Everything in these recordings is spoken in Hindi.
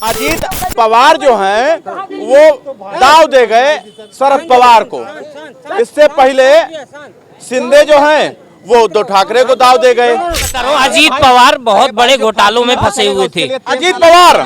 अजीत पवार जो हैं वो दाव दे गए शरद पवार को। इससे पहले शिंदे जो हैं वो उद्धव ठाकरे को दाव दे गए। अजीत पवार बहुत बड़े घोटालों में फंसे हुए थे। अजीत पवार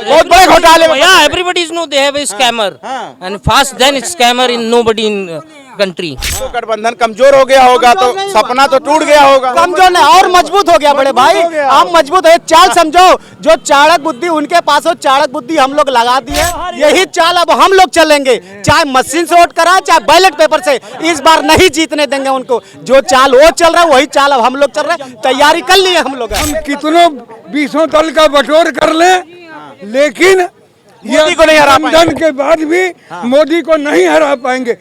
बहुत बड़े घोटाले में। Everybody know they have a scammer and fast then scammer in nobody in country. तो गठबंधन कमजोर हो गया होगा तो सपना तो टूट गया होगा। कमजोर नहीं और मजबूत हो गया बड़े भाई। आप मजबूत है। चाल समझो, जो चाणक बुद्धि उनके पास हो, चाणक बुद्धि हम लोग लगा दिए। यही चाल अब हम लोग चलेंगे, चाहे मशीन से वोट कराए चाहे बैलेट पेपर से। इस बार नहीं जीतने देंगे उनको। जो चाल वो चल रहा है वही चाल अब हम लोग चल रहे हैं। तैयारी कर लिए हम लोग। हम कितनों 20 दल का बटोर कर ले, लेकिन मोदी को नहीं हरा पाएंगे। गठबंधन के बाद भी मोदी को नहीं हरा पाएंगे।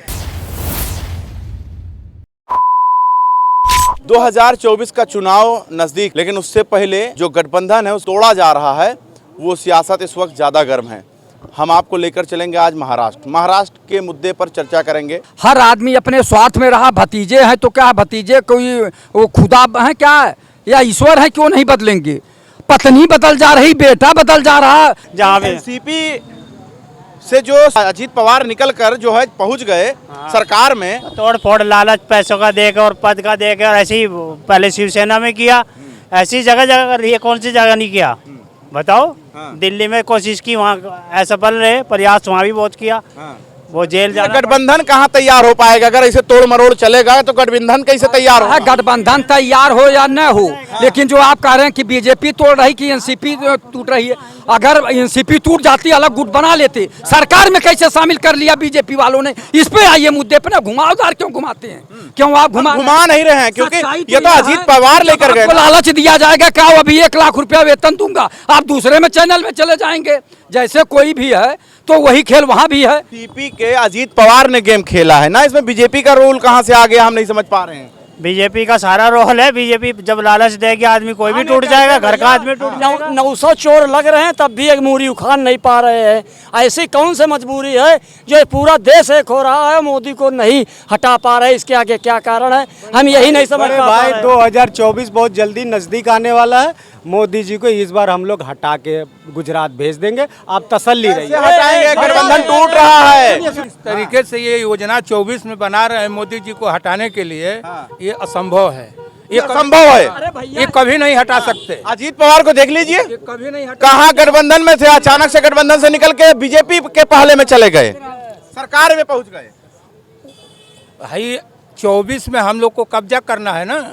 2024 का चुनाव नजदीक, लेकिन उससे पहले जो गठबंधन है उस तोड़ा जा रहा है। वो सियासत इस वक्त ज्यादा गर्म है। हम आपको लेकर चलेंगे आज महाराष्ट्र के मुद्दे पर चर्चा करेंगे। हर आदमी अपने स्वार्थ में रहा। भतीजे हैं तो क्या भतीजे कोई वो खुदा है क्या या ईश्वर है? क्यों नहीं बदलेंगे? पत्नी बदल जा रही, बेटा बदल जा रहा। जहाँ एनसीपी से जो अजीत पवार निकलकर जो है पहुंच गए सरकार में, तोड़ फोड़ लालच पैसों का देकर और पद का देकर ऐसे ही पहले शिवसेना में किया, ऐसी जगह जगह कर, ये कौन सी जगह नहीं किया बताओ। दिल्ली में कोशिश की, वहाँ असफल रहे, प्रयास वहाँ भी बहुत किया, वो जेल जाना। गठबंधन कहाँ तैयार हो पाएगा? अगर ऐसे तोड़ मरोड़ चलेगा तो गठबंधन कैसे तैयार हो? गठबंधन तैयार हो या न हो, लेकिन जो आप कह रहे हैं कि बीजेपी तोड़ रही कि एनसीपी टूट रही है, अगर एनसीपी टूट जाती अलग गुट बना लेते, सरकार में कैसे शामिल कर लिया बीजेपी वालों ने? इस पे आइए मुद्दे पे ना घुमावदार क्यों घुमाते हैं? क्यों आप घुमा नहीं रहे हैं? क्योंकि ये तो अजीत पवार लेकर गए। लालच दिया जाएगा क्या अभी 1 लाख रुपया वेतन दूंगा, आप दूसरे में चैनल में चले जाएंगे। जैसे कोई भी है तो वही खेल वहाँ भी है। टीपी के अजीत पवार ने गेम खेला है ना, इसमें बीजेपी का रोल कहाँ से आ गया हम नहीं समझ पा रहे हैं। बीजेपी का सारा रोल है। बीजेपी जब लालच देगी आदमी कोई भी टूट जाएगा, घर का आदमी टूट जाएगा। 900 चोर लग रहे हैं तब भी एक मूरी उखाड़ नहीं पा रहे हैं। ऐसी कौन सी मजबूरी है जो पूरा देश एक हो रहा है, मोदी को नहीं हटा पा रहे? इसके आगे क्या कारण है हम यही नहीं समझ पा रहे। भाई 2024 बहुत जल्दी नजदीक आने वाला है। मोदी जी को इस बार हम लोग हटा के गुजरात भेज देंगे। आप तसल्ली रहिए। हटाएंगे, गठबंधन टूट रहा है। इस तरीके से ये योजना 24 में बना रहे हैं मोदी जी को हटाने के लिए, ये असंभव है। ये असंभव है, ये कभी नहीं हटा सकते। अजीत पवार को देख लीजिए, कभी नहीं हटा। कहाँ गठबंधन में थे, अचानक से गठबंधन से निकल के बीजेपी के पहले में चले गए, सरकार में पहुंच गए। भाई 24 में हम लोग को कब्जा करना है ना,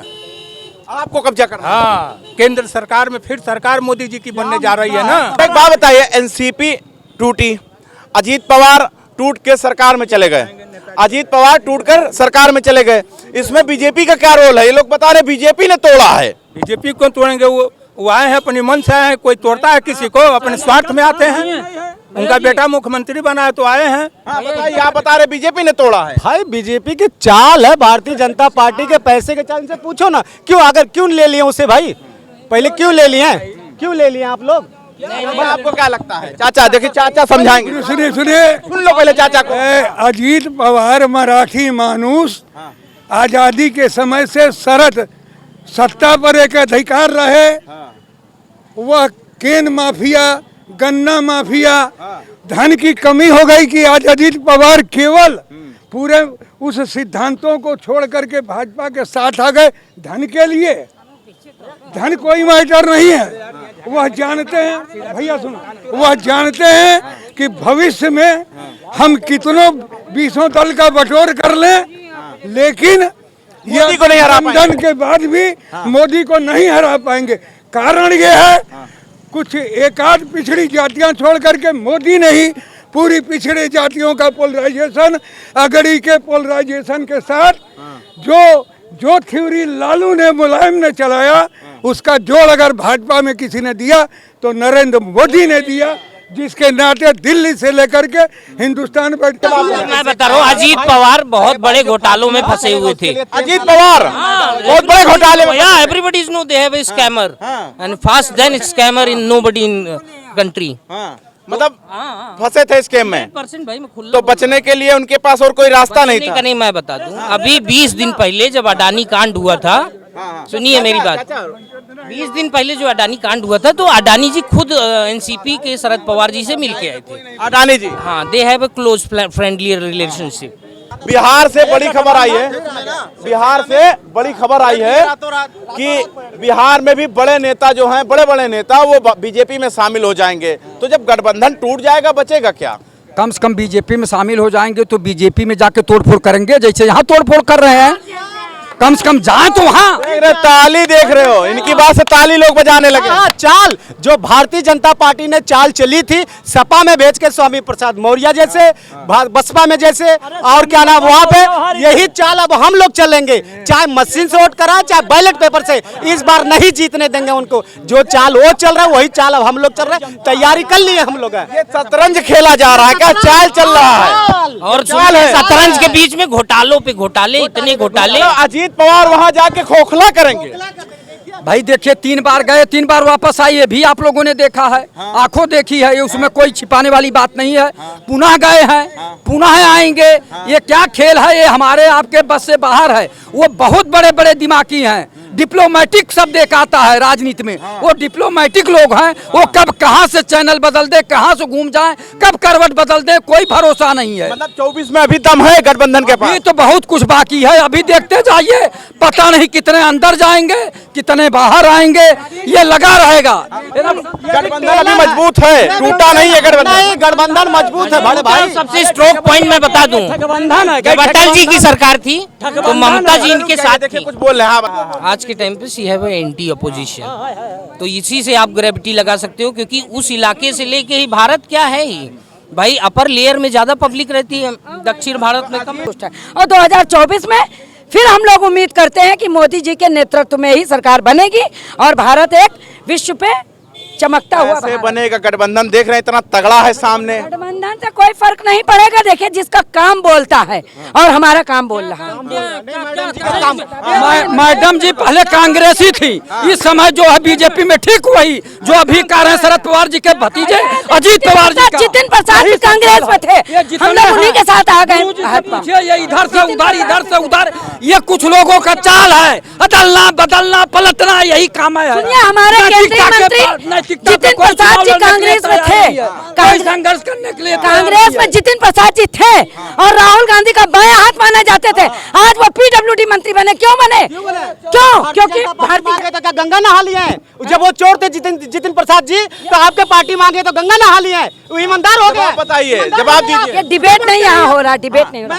आपको कब्जा करना। हाँ, केंद्र सरकार में फिर सरकार मोदी जी की बनने जा रही है ना। एक बात बताइए, एनसीपी टूटी, अजीत पवार टूट के सरकार में चले गए, अजीत पवार टूटकर सरकार में चले गए, इसमें बीजेपी का क्या रोल है? ये लोग बता रहे बीजेपी ने तोड़ा है। बीजेपी को तोड़ेंगे? वो आए हैं अपने मन से आए हैं। कोई तोड़ता है किसी को? अपने स्वार्थ में आते हैं। उनका बेटा मुख्यमंत्री बना है तो आए हैं। हाँ, बताइए, आप बता रहे बीजेपी ने तोड़ा है। भाई बीजेपी की चाल है, भारतीय जनता पार्टी के पैसे के चाल से पूछो ना। क्यों ले लिए उसे? भाई पहले क्यों ले लिए? क्यों ले लिए आप लोग? आपको क्या लगता है? चाचा देखिए, चाचा समझाएंगे। सुनिए सुन लो पहले चाचा को। अजीत पवार मराठी मानूस आजादी के समय से शरद सत्ता पर एक अधिकार रहे। वह केन माफिया, गन्ना माफिया, धन की कमी हो गई कि आज अजीत पवार केवल पूरे उस सिद्धांतों को छोड़ करके भाजपा के साथ आ गए। धन के लिए धन कोई मैटर नहीं है। वह जानते हैं, भैया सुनो, वह जानते हैं कि भविष्य में हम कितनों 20 दल का बटोर कर लें, लेकिन मोदी को नहीं हरा पाएंगे। गठबंधन के बाद भी मोदी को नहीं हरा पाएंगे। कारण ये है, कुछ एकाध पिछड़ी जातियां छोड़ करके मोदी ने ही पूरी पिछड़ी जातियों का पोलराइजेशन, अगड़ी के पोलराइजेशन के साथ जो थ्योरी लालू ने, मुलायम ने चलाया, उसका जोड़ अगर भाजपा में किसी ने दिया तो नरेंद्र मोदी ने दिया, जिसके नाते दिल्ली से लेकर के हिंदुस्तान पर। मैं बता रहा हूँ, अजीत पवार बहुत बड़े घोटालों में फंसे हुए थे। अजीत पवार बहुत बड़े घोटाले में। Everybody know they have a scammer and fast then scammer in nobody in country. मतलब फंसे थे स्कैम में। भाई मैं तो बचने के लिए उनके पास और कोई रास्ता नहीं था। नहीं, मैं बता दूं, अभी 20 दिन पहले जब अडानी कांड हुआ था सुनिए मेरी बात। 20 दिन पहले जो अडानी कांड हुआ था तो अडानी जी खुद एनसीपी के शरद पवार जी से मिल के आए थे। अडानी जी हाँ, दे have a close friendly relationship. Bihar से बड़ी खबर आई है, बिहार से बड़ी खबर आई है कि बिहार में भी बड़े नेता जो हैं, बड़े बड़े नेता वो बीजेपी में शामिल हो जाएंगे। तो जब गठबंधन टूट जाएगा बचेगा क्या? कम से कम बीजेपी में शामिल हो जाएंगे तो बीजेपी में जाके तोड़फोड़ करेंगे, जैसे यहाँ तोड़फोड़ कर रहे हैं। कम से कम जाए तो वहाँ। ताली देख रहे हो, इनकी बात से ताली लोग बजाने लगे। चाल जो भारतीय जनता पार्टी ने चाल चली थी सपा में भेज के स्वामी प्रसाद मौर्य जैसे, बसपा में जैसे, और क्या नाम वहाँ पे, यही चाल अब हम लोग चलेंगे। चाहे मशीन से वोट कराए चाहे बैलेट पेपर से, इस बार नहीं जीतने देंगे उनको। जो चाल वो चल रहा है वही चाल अब हम लोग चल रहे हैं। तैयारी कर लिए हम लोग। ये शतरंज खेला जा रहा है क्या? चाल चल रहा है और शतरंज के बीच में घोटालों पे घोटाले, इतने घोटाले। अजीत पवार वहां जाके खोखला करेंगे। भाई देखिए 3 बार गए, 3 बार वापस आए, ये भी आप लोगों ने देखा है, आंखों देखी है, ये उसमें कोई छिपाने वाली बात नहीं है। पुनः गए हैं, पुनः आएंगे। ये क्या खेल है? ये हमारे आपके बस से बाहर है। वो बहुत बड़े बड़े दिमागी हैं, डिप्लोमेटिक शब्द एक आता है राजनीति में, वो डिप्लोमेटिक लोग हैं। वो कब कहां से चैनल बदल दे, कहां से घूम जाए, कब करवट बदल दे, कोई भरोसा नहीं है। मतलब 24 में अभी दम है गठबंधन के पास? अभी तो बहुत कुछ बाकी है, अभी देखते जाइए, पता नहीं कितने अंदर जाएंगे, कितने बाहर आएंगे, ये लगा रहेगा। गठबंधन अभी मजबूत है, टूटा नहीं है गठबंधन। गठबंधन मजबूत है बड़े भाई। सबसे स्ट्रोक पॉइंट मैं बता दूं, जब अटल जी की सरकार थी तो ममता जी इनके साथ थी। कुछ बोल रहे हैं हाँ। आज के टाइम पे सी हैव एंटी अपोजिशन, तो इसी से आप ग्रेविटी लगा सकते हो, क्योंकि उस इलाके से लेके ही भारत क्या है ही भाई, अपर लेयर में ज्यादा पब्लिक रहती है, दक्षिण भारत में कम। और 2024 में फिर हम लोग उम्मीद करते हैं कि मोदी जी के नेतृत्व में ही सरकार बनेगी और भारत एक विश्व पे चमकता हुआ कैसे बनेगा गठबंधन? देख रहे हैं इतना तगड़ा है सामने। गठबंधन से कोई फर्क नहीं पड़ेगा। देखिए जिसका काम बोलता है और हमारा काम बोल रहा है। मैडम जी पहले कांग्रेसी थी, इस समय जो है बीजेपी में ठीक हुई। जो अभी कह रहे हैं शरद पवार जी के भतीजे अजीत पवार जी, जितिन प्रसाद भी कांग्रेस में थे, हम लोग उन्हीं के साथ आ गए। ये इधर से उधर, इधर से उधर, ये कुछ लोगों का चाल है, अदलना बदलना पलटना, यही काम है। सुनिए हमारे केंद्रीय मंत्री जितिन प्रसाद जी कांग्रेस में थे, संघर्ष करने के लिए कांग्रेस में जितिन प्रसाद जी थे और राहुल गांधी का बायां हाथ माने जाते थे। आज वो पीडब्ल्यूडी मंत्री बने, क्यों बने? क्यों? क्योंकि भारतीय तो क्या गंगा नहा लिए हैं? जब वो चोर थे जितिन प्रसाद जी, तो आपके पार्टी मांगे तो गंगा नहा लिए हैं, वो ईमानदार हो गए। बताइए, जवाब दीजिए। डिबेट नहीं यहाँ हो रहा, डिबेट नहीं हो रहा।